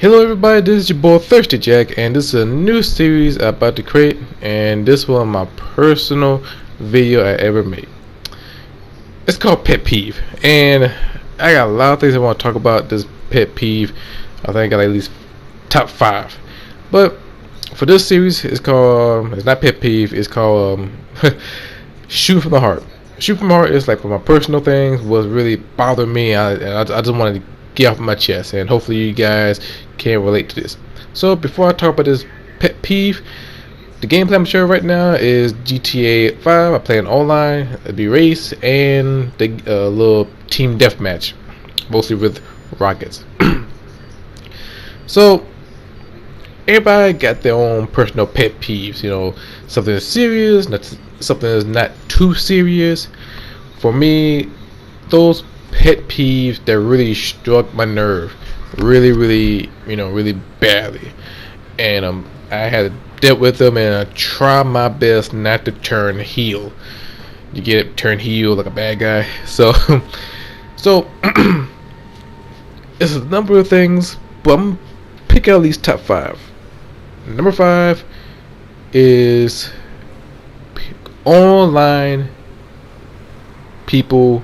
Hello everybody, this is your boy Thirsty Jack, and this is a new series I'm about to create, and this one my personal video I ever made. It's called Pet Peeve, and I got a lot of things I want to talk about this pet peeve. I think I got at least top 5. But for this series, it's not Pet Peeve, it's called Shoot from the Heart. Shoot from the Heart is like for my personal things, was really bothering me, and I just wanted to get off my chest, and hopefully you guys can relate to this. So before I talk about this pet peeve, the gameplay I'm showing right now is GTA 5. I play an online, it'd be race, and the little team deathmatch, mostly with rockets. So everybody got their own personal pet peeves. Something that's serious, something that's not too serious. For me, those pet peeves that really struck my nerve really badly, and I had to deal with them, and I try my best not to turn heel. You get it? Turn heel like a bad guy. So it's a number of things, but I'm pick out these top 5. Number 5 is online people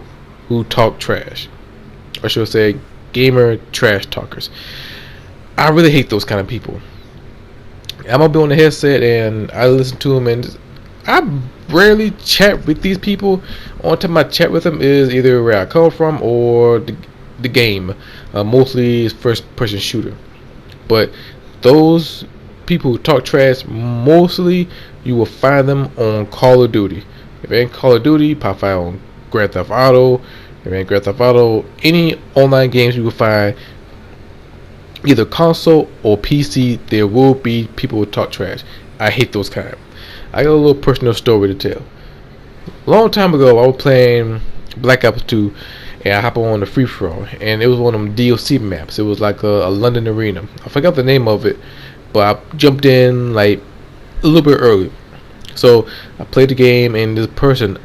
who talk trash, or should I say gamer trash talkers. I really hate those kind of people. I'm gonna be on the headset and I listen to them, and I rarely chat with these people. Only time I chat with them is either where I come from or the game. Mostly it's first person shooter. But those people who talk trash, mostly you will find them on Call of Duty. If it ain't Call of Duty, pop out on Grand Theft Auto. If it ain't Grand Theft Auto, any online games you will find, either console or PC, there will be people who talk trash. I hate those kind. I got a little personal story to tell. A long time ago, I was playing Black Ops 2, and I hop on the free for all, and it was one of them DLC maps. It was like a London arena. I forgot the name of it, but I jumped in like a little bit early. So I played the game, and this person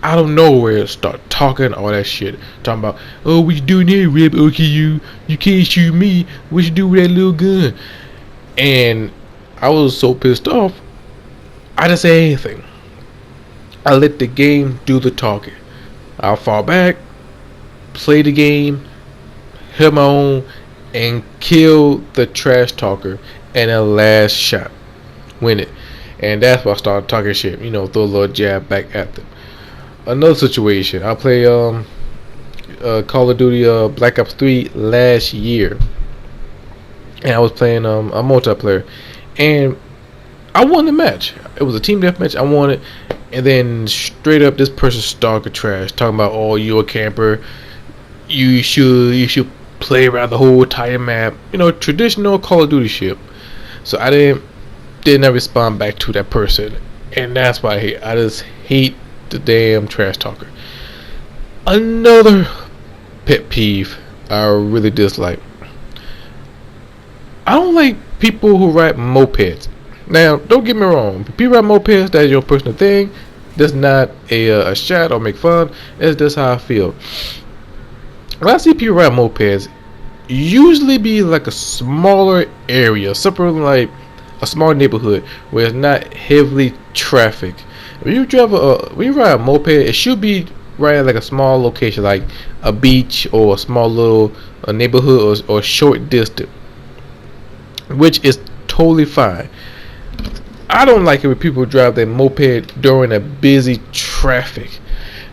out of nowhere start talking all that shit, talking about, oh, what you doing here, Rip? Okay, you can't shoot me. What you do with that little gun? And I was so pissed off, I didn't say anything. I let the game do the talking. I'll fall back, play the game, hit my own, and kill the trash talker in the last shot. Win it. And that's why I started talking shit. Throw a little jab back at them. Another situation, I play Call of Duty Black Ops 3 last year, and I was playing a multiplayer, and I won the match. It was a team deathmatch. I won it, and then straight up this person started trash, talking about, oh, you're a camper, you should play around the whole entire map, traditional Call of Duty shit. So I didn't respond back to that person, and that's why I just hate the damn trash talker. Another pet peeve I really dislike. I don't like people who ride mopeds. Now, don't get me wrong. If you ride mopeds, that's your personal thing. That's not a shot or make fun. That's just how I feel. When I see people ride mopeds, usually be like a smaller area, something like a small neighborhood where it's not heavily trafficked. When you ride a moped, it should be right at like a small location, like a beach or a small little neighborhood or short distance, which is totally fine. I don't like it when people drive their moped during a busy traffic.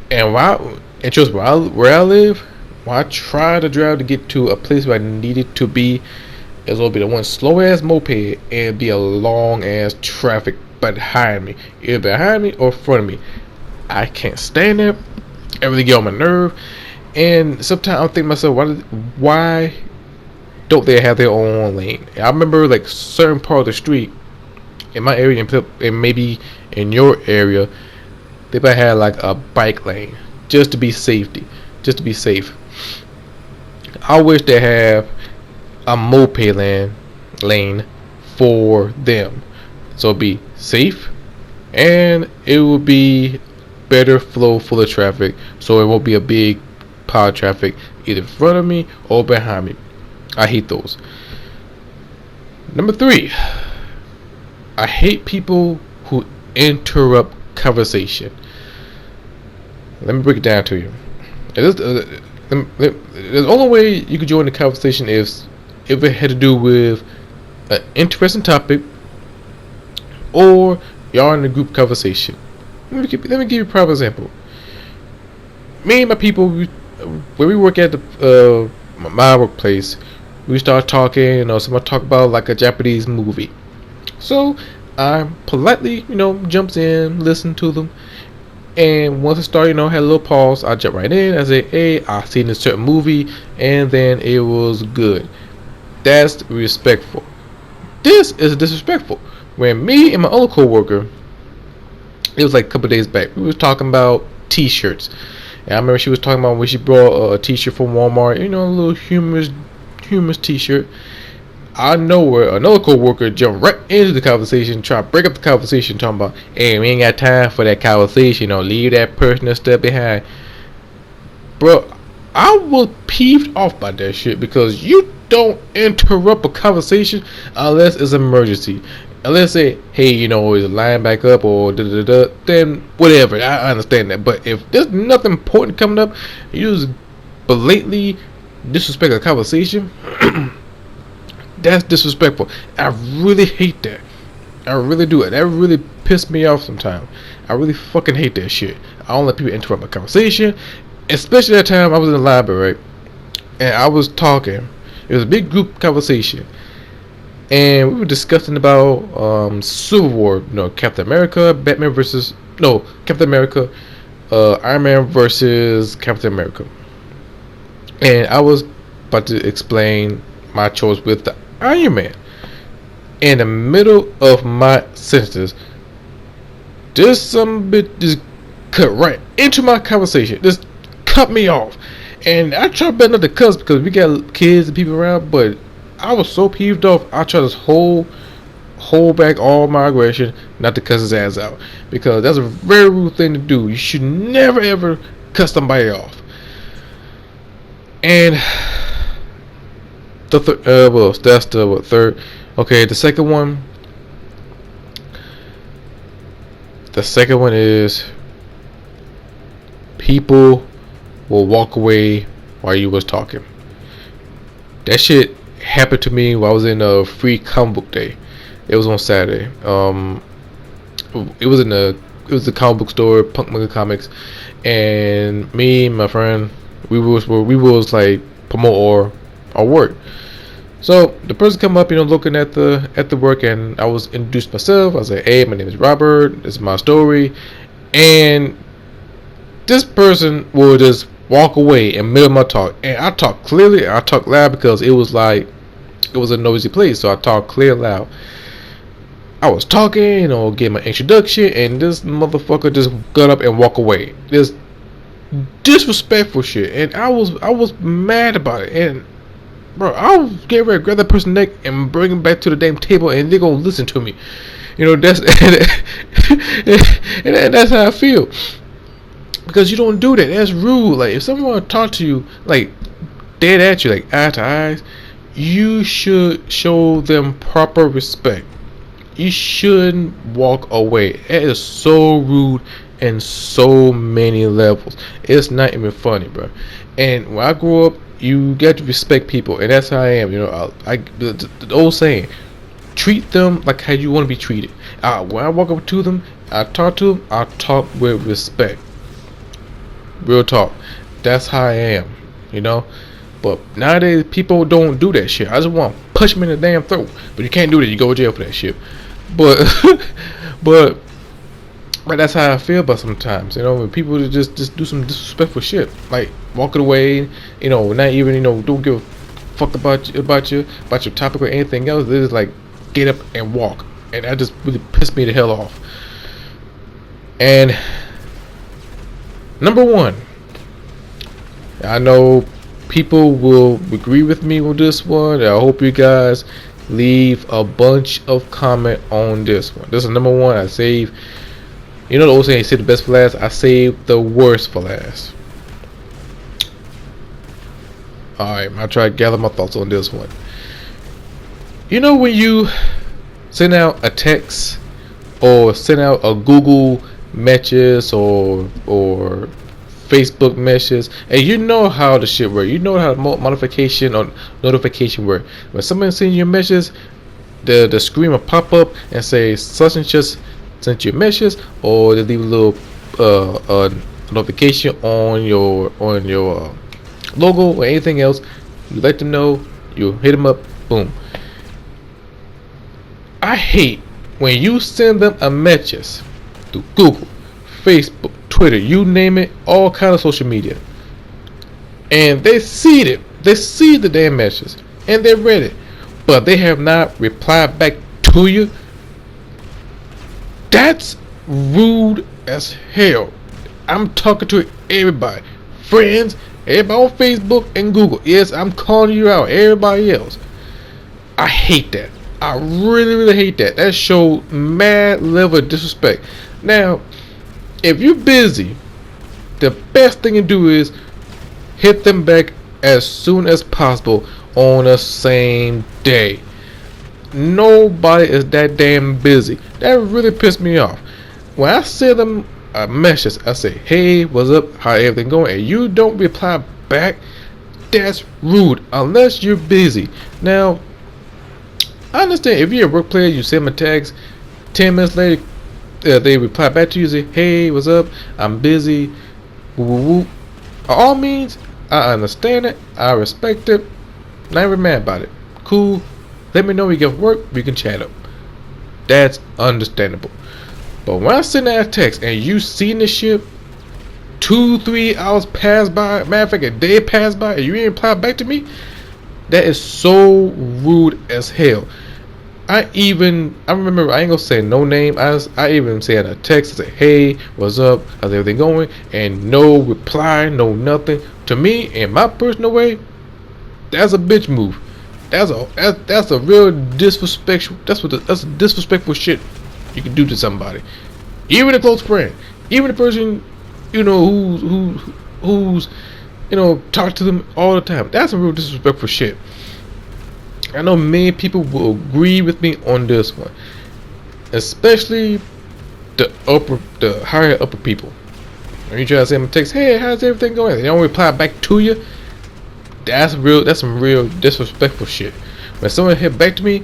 And where I live, when I try to drive to get to a place where I needed to be, it's gonna be the one slow ass moped and be a long ass traffic behind me, either behind me or in front of me. I can't stand that. It really get on my nerve. And sometimes I think to myself, why don't they have their own lane? I remember like certain part of the street in my area, and maybe in your area, they might have like a bike lane just to be safe. I wish they have a moped lane for them, so it'd be safe, and it will be better flow for the traffic, so it won't be a big, 5 traffic either in front of me or behind me. I hate those. Number 3, I hate people who interrupt conversation. Let me break it down to you. The only way you could join the conversation is if it had to do with an interesting topic or y'all in a group conversation. Let me give you a prime example. Me and my people, when we work at my workplace, we start talking. Someone talk about like a Japanese movie. So I politely, jumps in, listen to them, and once I start, had a little pause, I jump right in. I say, "Hey, I seen a certain movie, and then it was good." That's respectful. This is disrespectful. When me and my other coworker, it was like a couple days back, we was talking about T-shirts, and I remember she was talking about when she brought a T-shirt from Walmart, a little humorous T-shirt. I know where another co-worker jumped right into the conversation, try to break up the conversation, talking about, "Hey, we ain't got time for that conversation. Leave that person a step behind." Bro, I was peeved off by that shit because you don't interrupt a conversation unless it's an emergency. Unless say, "Hey, is a line back up or da da da," then whatever. I understand that. But if there's nothing important coming up, you just blatantly disrespect a conversation. That's disrespectful. I really hate that. I really do it. That really pissed me off sometimes. I really fucking hate that shit. I don't let people interrupt my conversation. Especially that time I was in the library, right? And I was talking. It was a big group conversation. And we were discussing about Civil War. Captain America, Captain America, Iron Man versus Captain America. And I was about to explain my choice with the Iron Man. In the middle of my sentences, this some bit just cut right into my conversation. Just cut me off. And I tried better not to cuss because we got kids and people around, but I was so peeved off. I tried to hold back all my aggression, not to cuss his ass out, because that's a very rude thing to do. You should never ever cuss somebody off. And that's the third. Okay, the second one. The second one is people will walk away while you was talking. That shit happened to me while I was in a free comic book day. It was on Saturday. It was the comic book store, Punk Manga Comics, and me and my friend, we was like promote our work. So the person come up, looking at the work, and I was introduced myself. I was like, "Hey, my name is Robert. This is my story." And this person will just walk away in the middle of my talk, and I talk clearly. I talk loud because it was a noisy place, so I talk clear loud. I was talking, getting my introduction, and this motherfucker just got up and walk away. This disrespectful shit, and I was mad about it. And bro, I was getting ready to grab that person's neck and bring him back to the damn table, and they're gonna listen to me. That's and that's how I feel. Because you don't do that. That's rude. Like, if someone want to talk to you, like, dead at you, like, eye to eyes, you should show them proper respect. You shouldn't walk away. It is so rude in so many levels. It's not even funny, bro. And when I grew up, you got to respect people, and that's how I am. The old saying, treat them like how you want to be treated. When I walk up to them, I talk to them. I talk with respect. Real talk. That's how I am. But nowadays people don't do that shit. I just want to punch them in the damn throat, but you can't do that. You go to jail for that shit. But but that's how I feel about sometimes. When people just do some disrespectful shit, like walking away. Not even don't give a fuck about your topic or anything else. They just like get up and walk, and that just really pissed me the hell off. And number 1, I know people will agree with me with this one. I hope you guys leave a bunch of comment on this one. This is number 1. I save. The old saying, save the best for last. I save the worst for last. Alright, I'll try to gather my thoughts on this one. You know when you send out a text or send out a Google message or Facebook message, and you know how the shit work. You know how modification or notification work. When someone sends you a message, the screen will pop up and say such and such sent you a message, or they leave a little notification on your logo or anything else. You let them know. You hit them up. Boom. I hate when you send them a message through Google, Facebook, Twitter, you name it, all kind of social media, and they see it. They see the damn message and they read it, but they have not replied back to you. That's rude as hell. I'm talking to everybody, friends, everybody on Facebook and Google. Yes, I'm calling you out. Everybody else. I hate that. I really hate that. That shows mad level of disrespect. Now, if you're busy, the best thing to do is hit them back as soon as possible on the same day. Nobody is that damn busy. That really pissed me off. When I send them a message, I say, hey, what's up, how everything going, and you don't reply back, that's rude unless you're busy. Now, I understand if you're a work player, you send them a text, 10 minutes later they reply back to you, say, hey, what's up, I'm busy, woo woo woo. By all means, I understand it, I respect it, not even mad about it. Cool, let me know when you get work, we can chat up. That's understandable. But when I send that text and you seen this shit, 2-3 hours pass by, matter of fact a day passed by, and you ain't reply back to me, that is so rude as hell. I remember, I ain't gonna say no name, I even said a text, I said, hey, what's up, how's everything going, and no reply, no nothing. To me, in my personal way, that's a bitch move. That's a real disrespectful, that's disrespectful shit you can do to somebody. Even a close friend, even a person, you know, who's you know, talk to them all the time. That's some real disrespectful shit. I know many people will agree with me on this one, especially the higher upper people. When you try to send them a text, hey, how's everything going? They don't reply back to you. That's some real disrespectful shit. When someone hit back to me,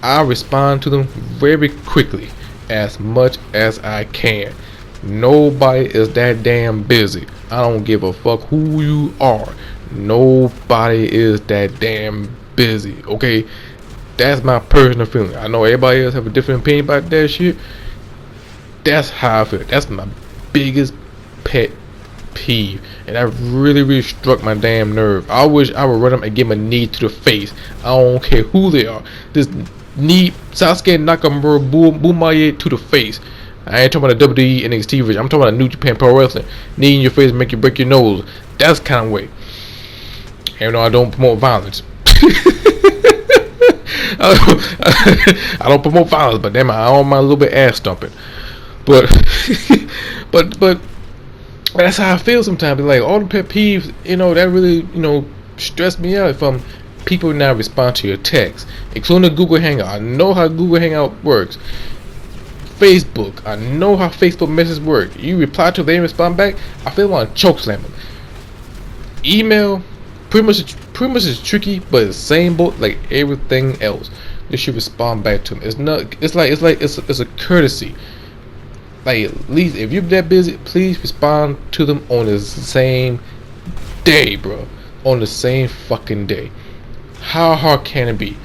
I respond to them very quickly, as much as I can. Nobody is that damn busy. I don't give a fuck who you are. Nobody is that damn busy. Okay, that's my personal feeling. I know everybody else have a different opinion about that shit. That's how I feel. That's my biggest pet peeve, and that really struck my damn nerve. I wish I would run up and give him a knee to the face. I don't care who they are. This knee, Sasuke Nakamura, Bumaye to the face. I ain't talking about the WWE NXT version. I'm talking about New Japan Pro Wrestling. Knee in your face, make you break your nose. That's the kind of way. Even though I don't promote violence. I don't promote violence, but damn, I don't mind a little bit ass stomping. But but that's how I feel sometimes. Like all the pet peeves, you know, that really, you know, stress me out from people not respond to your text, including Google Hangout. I know how Google Hangout works. Facebook, I know how Facebook messages work. You reply to them, they respond back, I feel like choke slam them. Email, pretty much is tricky, but it's the same boat like everything else. You should respond back to them. It's a courtesy. Like, at least if you're that busy, please respond to them on the same day, bro. On the same fucking day. How hard can it be?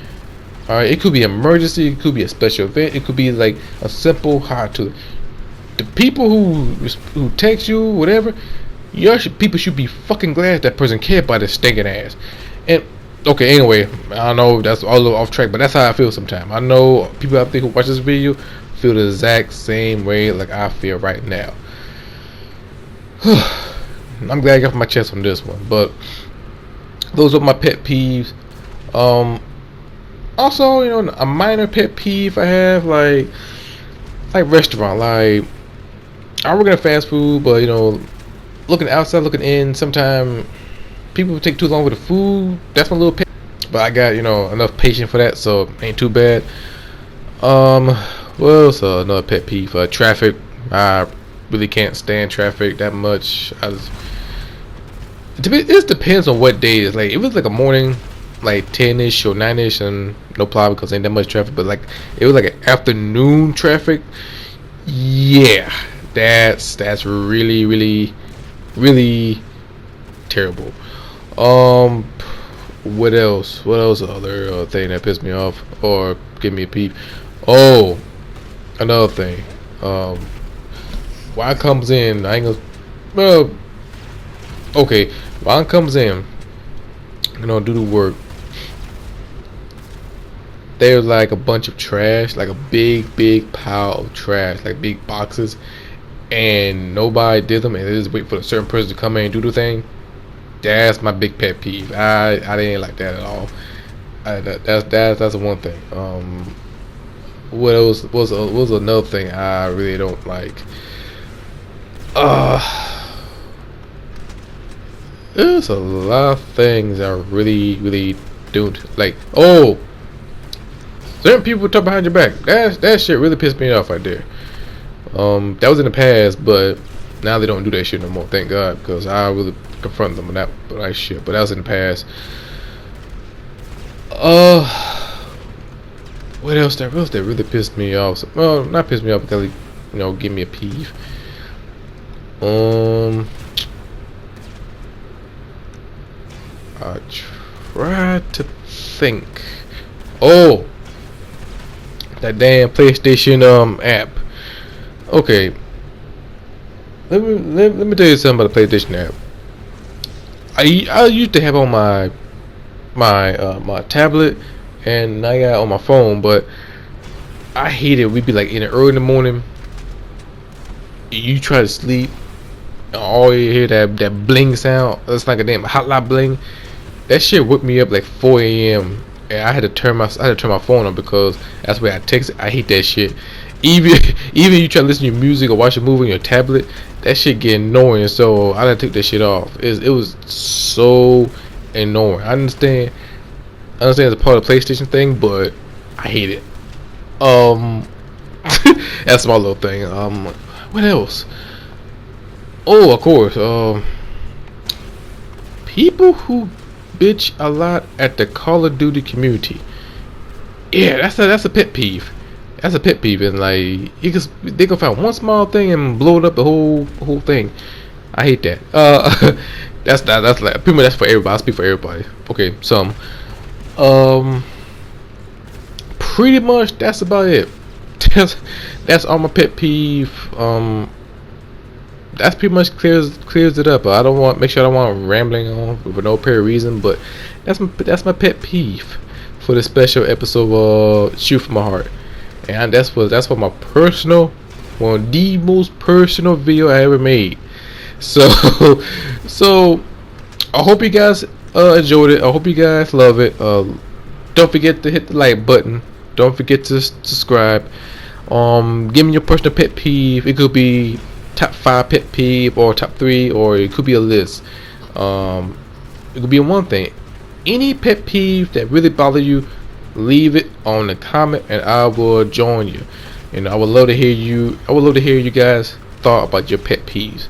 Alright, it could be an emergency, it could be a special event, it could be like a simple hi to the people who text you, whatever. People should be fucking glad that person cared about their stinking ass. And okay, anyway, I know that's all a little off track, but that's how I feel sometimes. I know people out there who watch this video feel the exact same way like I feel right now. I'm glad I got off my chest on this one, but those are my pet peeves. Also, you know, a minor pet peeve I have, like restaurant. Like, I work in a fast food, but you know, looking outside, looking in, sometimes people take too long with the food. That's my little pet. but I got enough patience for that, so ain't too bad. What else? Another pet peeve. Traffic. I really can't stand traffic that much. It depends on what day it is. Like if it's like a morning, like 10ish or 9ish, and no problem because ain't that much traffic. But like it was like an afternoon traffic. Yeah, that's really really terrible. What else? What else? Other thing that pissed me off or give me a peeve. Oh, another thing. Wine comes in. I ain't gonna. Well, okay. Wine comes in. Do the work. There's like a bunch of trash, like a big pile of trash, like big boxes, and nobody did them, and they just wait for a certain person to come in and do the thing. That's my big pet peeve. I didn't like that at all. That's the one thing. What else was another thing I really don't like? There's a lot of things I really don't like. Oh, certain people talk behind your back. That shit really pissed me off right there. That was in the past, but now they don't do that shit no more. Thank God, because I really confront them on that shit. But that was in the past. What else? That really pissed me off. Well, not pissed me off because give me a peeve. I tried to think. Oh, that damn PlayStation app. Okay, let me tell you something about the PlayStation app. I used to have on my tablet, and I got on my phone, but I hate it. We'd be like in the early in the morning. You try to sleep, and all you hear that bling sound. It's like a damn hotline bling. That shit woke me up like 4 a.m. and I had to turn my phone on because that's where I text it. I hate that shit. Even you try to listen to your music or watch a movie on your tablet, that shit get annoying. So I had to take that shit off. It was so annoying. I understand it's a part of the PlayStation thing, but I hate it. That's my little thing. What else? Oh, of course. People who bitch a lot at the Call of Duty community. Yeah, that's a pet peeve. That's a pet peeve, and like they can find one small thing and blow it up the whole thing. I hate that. That's like pretty much that's for everybody. I speak for everybody. Okay, pretty much that's about it. That's all my pet peeve. That's pretty much clears it up. I don't want rambling on for no apparent reason, but that's my pet peeve for the special episode of Shoot From My Heart, and that's what my personal, one of the most personal video I ever made. So I hope you guys enjoyed it. I hope you guys love it. Don't forget to hit the like button. Don't forget to subscribe. Give me your personal pet peeve. It could be top 5 pet peeve or top 3, or it could be a list. It could be one thing. Any pet peeve that really bother you, leave it on the comment and I will join you. I would love to hear you guys thought about your pet peeves.